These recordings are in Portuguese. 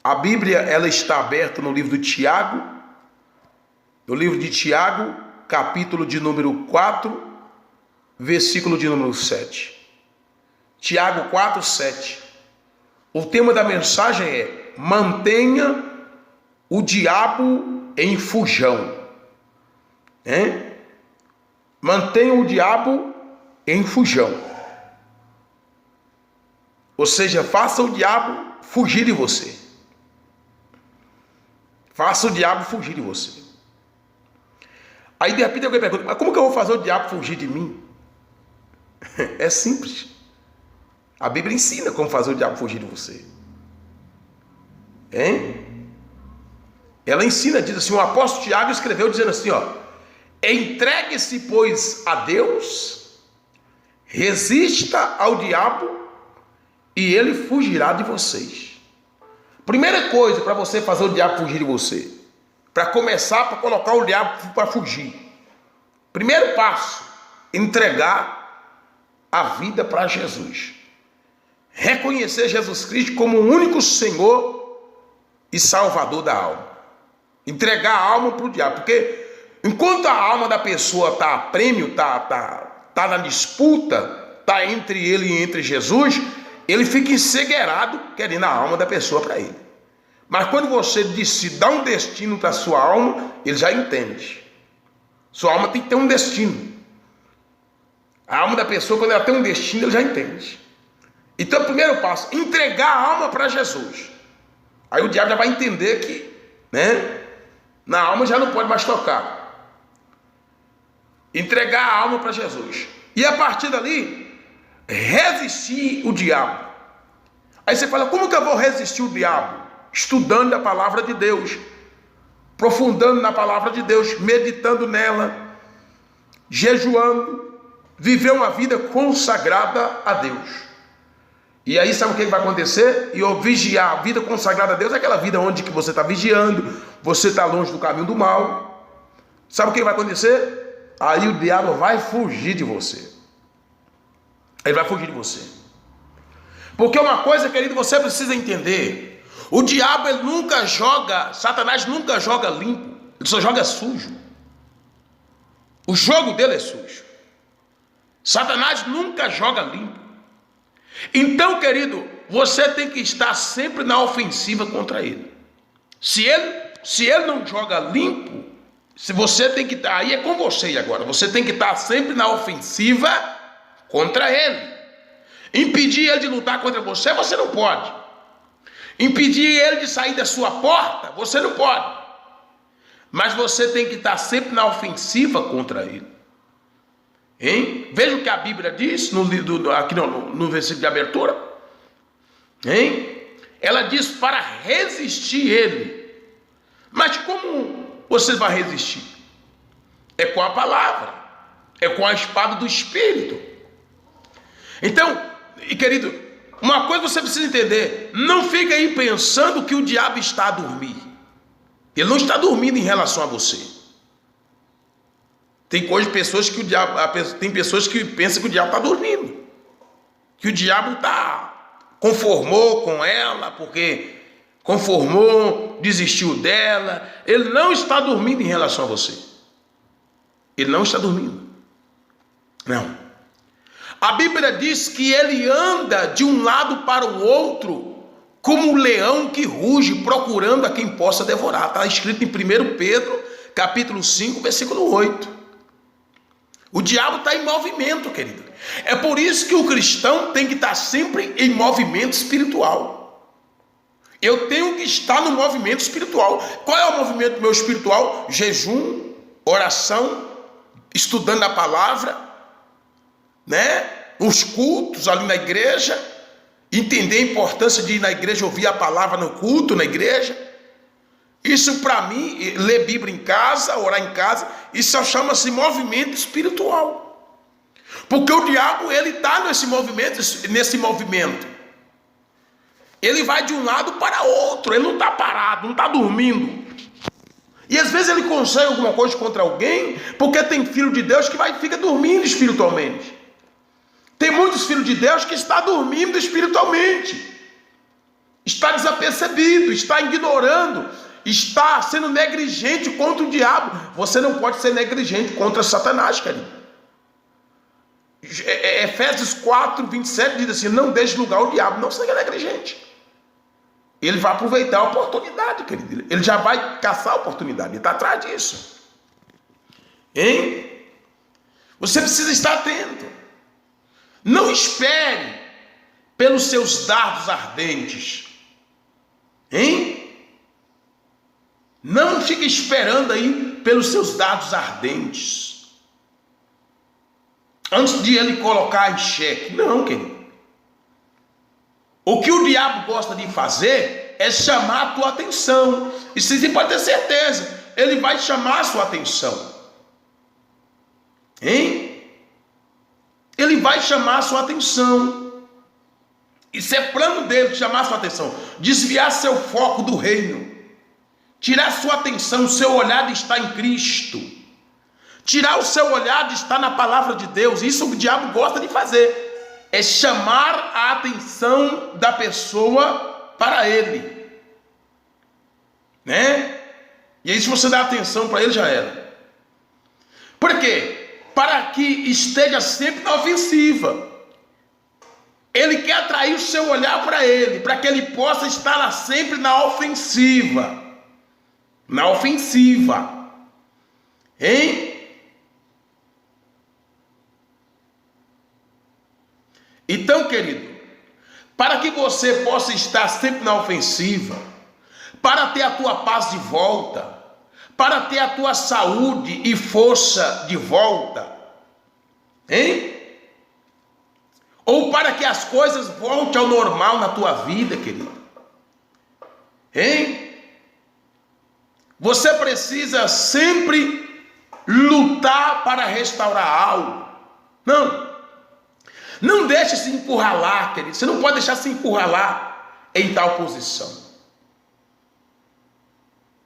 A Bíblia, ela está aberta no livro de Tiago, capítulo de número 4, versículo de número 7. Tiago 4, 7. O tema da mensagem é: mantenha o diabo em fujão. Mantenha o diabo em fujão. Ou seja, faça o diabo fugir de você. Faça o diabo fugir de você. Aí de repente alguém pergunta: mas como que eu vou fazer o diabo fugir de mim? É simples. A Bíblia ensina como fazer o diabo fugir de você. Ela ensina, diz assim, o apóstolo Tiago escreveu dizendo assim, entregue-se, pois, a Deus, resista ao diabo e ele fugirá de vocês. Primeira coisa para você fazer o diabo fugir de você, para começar, para colocar o diabo para fugir. Primeiro passo, entregar a vida para Jesus. Reconhecer Jesus Cristo como o único Senhor e Salvador da alma. Entregar a alma para o diabo, porque enquanto a alma da pessoa está a prêmio, está na disputa, está entre ele e entre Jesus, ele fica encegueirado querendo a alma da pessoa para ele. Mas quando você se dá um destino para a sua alma, ele já entende. Sua alma tem que ter um destino. A alma da pessoa, quando ela tem um destino, ele já entende. Então, o primeiro passo, entregar a alma para Jesus. Aí o diabo já vai entender que, na alma já não pode mais tocar. Entregar a alma para Jesus. E a partir dali, resistir o diabo. Aí você fala: como que eu vou resistir o diabo? Estudando a palavra de Deus, aprofundando na palavra de Deus, meditando nela, jejuando, viver uma vida consagrada a Deus. E aí sabe o que vai acontecer? E eu vigiar. A vida consagrada a Deus é aquela vida onde que você está vigiando, você está longe do caminho do mal. Sabe o que vai acontecer? Aí o diabo vai fugir de você. Ele vai fugir de você. Porque uma coisa, querido, você precisa entender: o diabo, ele nunca joga, Satanás nunca joga limpo, ele só joga sujo. O jogo dele é sujo. Satanás nunca joga limpo. Então, querido, você tem que estar sempre na ofensiva contra ele. Se ele não joga limpo, se você tem que estar, aí é com você agora, você tem que estar sempre na ofensiva contra ele. Impedir ele de lutar contra você, você não pode. Impedir ele de sair da sua porta, você não pode. Mas você tem que estar sempre na ofensiva contra ele. Veja o que a Bíblia diz aqui no versículo de abertura. Ela diz para resistir ele. Mas como você vai resistir? É com a palavra, é com a espada do Espírito. Então, querido, uma coisa você precisa entender: não fica aí pensando que o diabo está a dormir. Ele não está dormindo em relação a você. Tem pessoas que pensam que o diabo está dormindo, que o diabo conformou com ela, porque conformou, desistiu dela. Ele não está dormindo em relação a você. Ele não está dormindo. Não. A Bíblia diz que ele anda de um lado para o outro como um leão que ruge, procurando a quem possa devorar. Está escrito em 1 Pedro, capítulo 5, versículo 8. O diabo está em movimento, querido. É por isso que o cristão tem que estar sempre em movimento espiritual. Eu tenho que estar no movimento espiritual. Qual é o movimento meu espiritual? Jejum, oração, estudando a palavra, os cultos ali na igreja, entender a importância de ir na igreja, ouvir a palavra no culto na igreja. Isso para mim, ler Bíblia em casa, orar em casa, isso chama-se movimento espiritual. Porque o diabo, ele está nesse movimento. Ele vai de um lado para outro, ele não está parado, não está dormindo. E às vezes ele consegue alguma coisa contra alguém, porque tem filho de Deus que fica dormindo espiritualmente. Tem muitos filhos de Deus que estão dormindo espiritualmente. está desapercebido, está ignorando, está sendo negligente contra o diabo. Você não pode ser negligente contra Satanás, querido. Efésios 4, 27 diz assim: não deixe lugar ao diabo, não seja negligente. Ele vai aproveitar a oportunidade, querido. Ele já vai caçar a oportunidade, ele está atrás disso. Hein? Você precisa estar atento. Não espere pelos seus dardos ardentes. Hein? Não fique esperando aí pelos seus dardos ardentes, antes de ele colocar em xeque. Não, querido. O que o diabo gosta de fazer é chamar a tua atenção. E você pode ter certeza, ele vai chamar a sua atenção. Hein? Ele vai chamar a sua atenção. Isso é plano dele, chamar a sua atenção, desviar seu foco do reino, tirar sua atenção, o seu olhar de estar em Cristo, tirar o seu olhar de estar na palavra de Deus. Isso o diabo gosta de fazer, é chamar a atenção da pessoa para ele, né? E aí, se você dá atenção para ele, já era. Por quê? Para que esteja sempre na ofensiva. Ele quer atrair o seu olhar para ele, para que ele possa estar sempre na ofensiva. Na ofensiva. Hein? Então, querido, para que você possa estar sempre na ofensiva, para ter a tua paz de volta, para ter a tua saúde e força de volta, hein? Ou para que as coisas voltem ao normal na tua vida, querido, hein? Você precisa sempre lutar para restaurar algo. Não deixe se encurralar, querido. Você não pode deixar se encurralar em tal posição.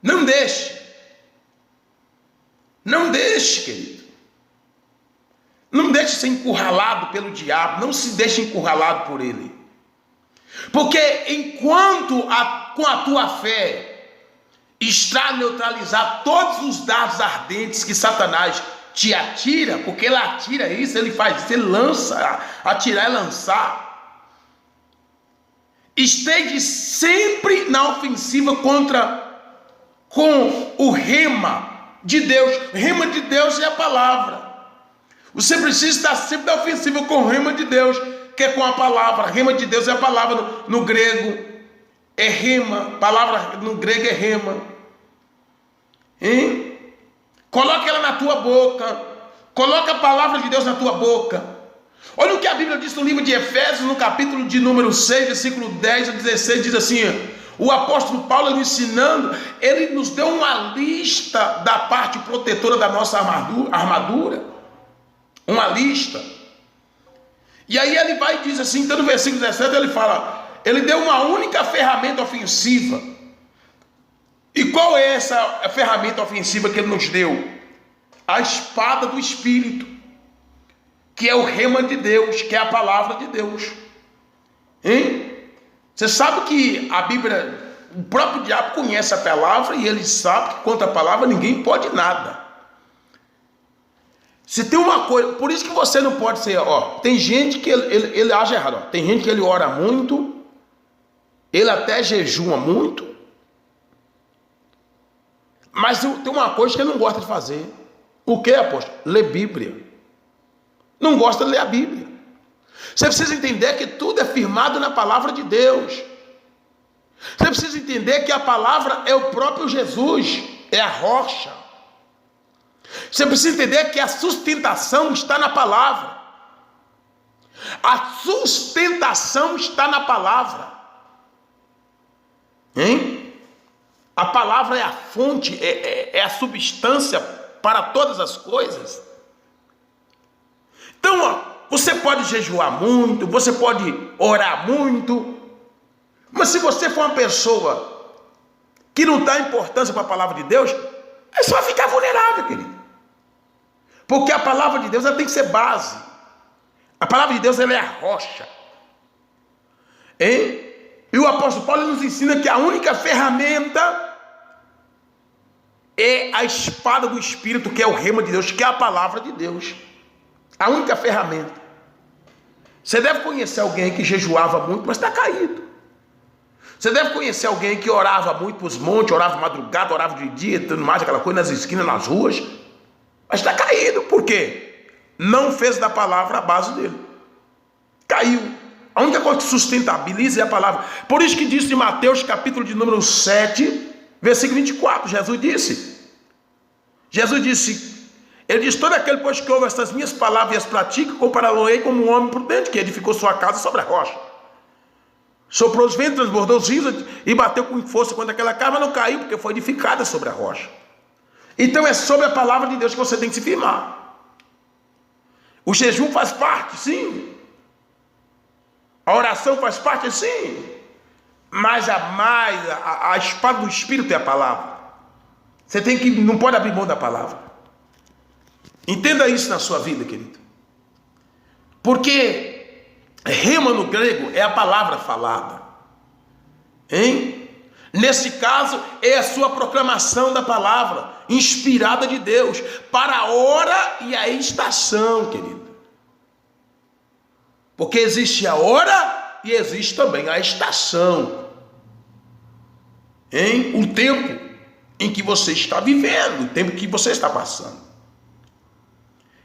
Não deixe. Não deixe, querido. Não deixe ser encurralado pelo diabo. Não se deixe encurralado por ele. Porque enquanto com a tua fé está a neutralizar todos os dardos ardentes que Satanás te atira, porque ele atira isso, ele faz isso, ele lança. Atirar é lançar. Esteja sempre na ofensiva com o rema de Deus. O rema de Deus é a palavra. Você precisa estar sempre na ofensiva com o rema de Deus, que é com a palavra. Rema de Deus é a palavra no grego, é rema. Palavra no grego é rema. Hein? Coloca ela na tua boca. Coloca a palavra de Deus na tua boca. Olha o que a Bíblia diz no livro de Efésios, no capítulo de número 6, versículo 10 a 16, diz assim: o apóstolo Paulo nos ensinando, ele nos deu uma lista da parte protetora da nossa armadura. Uma lista. E aí ele vai e diz assim, então no versículo 17 ele fala, ele deu uma única ferramenta ofensiva. E qual é essa ferramenta ofensiva que ele nos deu? A espada do Espírito, que é o rema de Deus, que é a palavra de Deus. Hein? Você sabe que a Bíblia, o próprio diabo conhece a palavra e ele sabe que contra a palavra ninguém pode nada. Se tem uma coisa, por isso que você não pode ser, tem gente que ele age errado, tem gente que ele ora muito, ele até jejuma muito, mas tem uma coisa que ele não gosta de fazer. O que, apóstolo? Ler Bíblia. Não gosta de ler a Bíblia. Você precisa entender que tudo é firmado na palavra de Deus. Você precisa entender que a palavra é o próprio Jesus, é a rocha. Você precisa entender que a sustentação está na palavra. A sustentação está na palavra. Hein? A palavra é a fonte, é a substância para todas as coisas. Então, você pode jejuar muito, você pode orar muito, mas se você for uma pessoa que não dá importância para a palavra de Deus, é só ficar vulnerável, querido. Porque a palavra de Deus ela tem que ser base. A palavra de Deus ela é a rocha. Hein? E o apóstolo Paulo nos ensina que a única ferramenta é a espada do Espírito, que é o rema de Deus, que é a palavra de Deus. A única ferramenta. Você deve conhecer alguém que jejuava muito, mas está caído. Você deve conhecer alguém que orava muito para os montes, orava madrugada, orava de dia, tudo mais, aquela coisa nas esquinas, nas ruas, mas está caído. Por quê? Não fez da palavra a base dele. Caiu. A única coisa que sustentabiliza é a palavra. Por isso que disse em Mateus, capítulo de número 7, versículo 24, Jesus disse, ele diz, todo aquele pois que ouve estas minhas palavras e as pratica, compará-lo-ei como um homem prudente, que edificou sua casa sobre a rocha. Soprou os ventos, transbordou os rios e bateu com força contra aquela casa, mas não caiu, porque foi edificada sobre a rocha. Então é sobre a palavra de Deus que você tem que se firmar. O jejum faz parte, sim. A oração faz parte, sim. Mas a espada do Espírito é a palavra. Você não pode abrir mão da palavra. Entenda isso na sua vida, querido. Porque rema no grego é a palavra falada. Hein? Nesse caso, é a sua proclamação da palavra, inspirada de Deus, para a hora e a estação, querido. Porque existe a hora e existe também a estação. Hein? O tempo em que você está vivendo, o tempo que você está passando.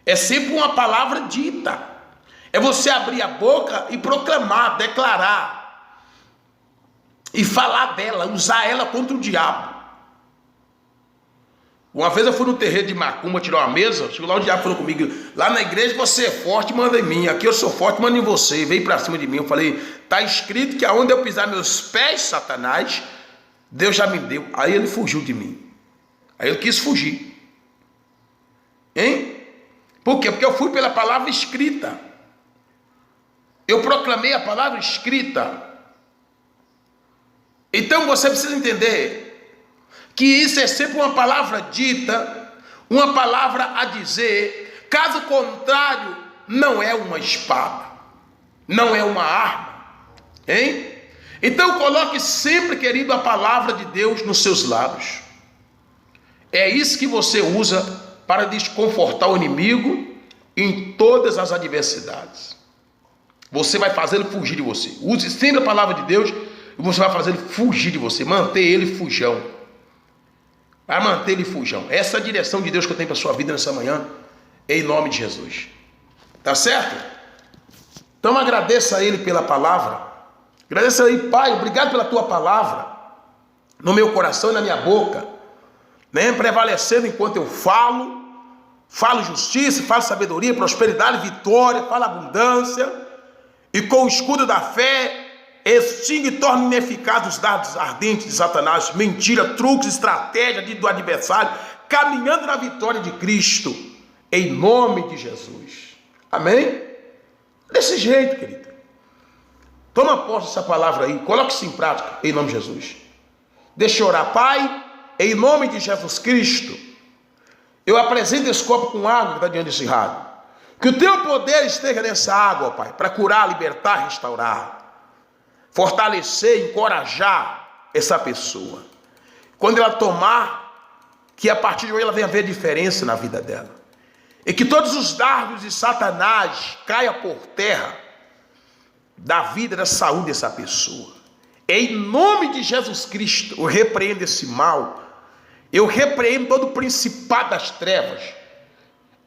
É sempre uma palavra dita. É você abrir a boca e proclamar, declarar. E falar dela, usar ela contra o diabo. Uma vez eu fui no terreiro de Macumba tirar uma mesa, chegou lá, o diabo falou comigo, lá na igreja você é forte, manda em mim, aqui eu sou forte, manda em você, veio para cima de mim. Eu falei, está escrito que aonde eu pisar meus pés, Satanás, Deus já me deu. Aí ele fugiu de mim. Aí ele quis fugir. Hein? Por quê? Porque eu fui pela palavra escrita. Eu proclamei a palavra escrita. Então você precisa entender que isso é sempre uma palavra dita, uma palavra a dizer. Caso contrário, não é uma espada, não é uma arma. Hein? Então coloque sempre, querido, a palavra de Deus nos seus lábios. É isso que você usa para desconfortar o inimigo em todas as adversidades. Você vai fazê-lo fugir de você. Use sempre a palavra de Deus e você vai fazer ele fugir de você, manter ele fujão. Vai manter ele fujão. Essa é a direção de Deus que eu tenho para a sua vida nessa manhã, em nome de Jesus. Tá certo? Então agradeça a Ele pela palavra. Agradeça a Ele, Pai, obrigado pela Tua palavra, no meu coração e na minha boca, né? Prevalecendo enquanto eu falo justiça, falo sabedoria, prosperidade, vitória, falo abundância, e com o escudo da fé, extingue e torna ineficazes os dardos ardentes de Satanás, mentira, truques, estratégia do adversário, caminhando na vitória de Cristo, em nome de Jesus. Amém? Desse jeito, querido. Toma posse dessa palavra aí, coloque isso em prática, em nome de Jesus. Deixa eu orar. Pai, em nome de Jesus Cristo, eu apresento esse copo com água que está diante desse rádio. Que o teu poder esteja nessa água, Pai, para curar, libertar, restaurar, fortalecer, encorajar essa pessoa. Quando ela tomar, que a partir de hoje ela venha ver diferença na vida dela. E que todos os dardos de Satanás caiam por terra da vida, da saúde dessa pessoa. Em nome de Jesus Cristo, eu repreendo esse mal. Eu repreendo todo o principado das trevas.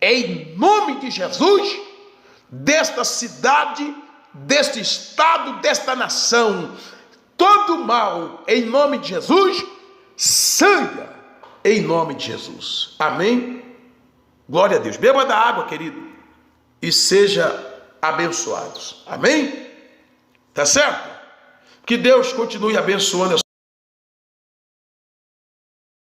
Em nome de Jesus, desta cidade, deste estado, desta nação, todo mal, em nome de Jesus, saia, em nome de Jesus. Amém? Glória a Deus. Beba da água, querido, e seja abençoados. Amém? Tá certo? Que Deus continue abençoando a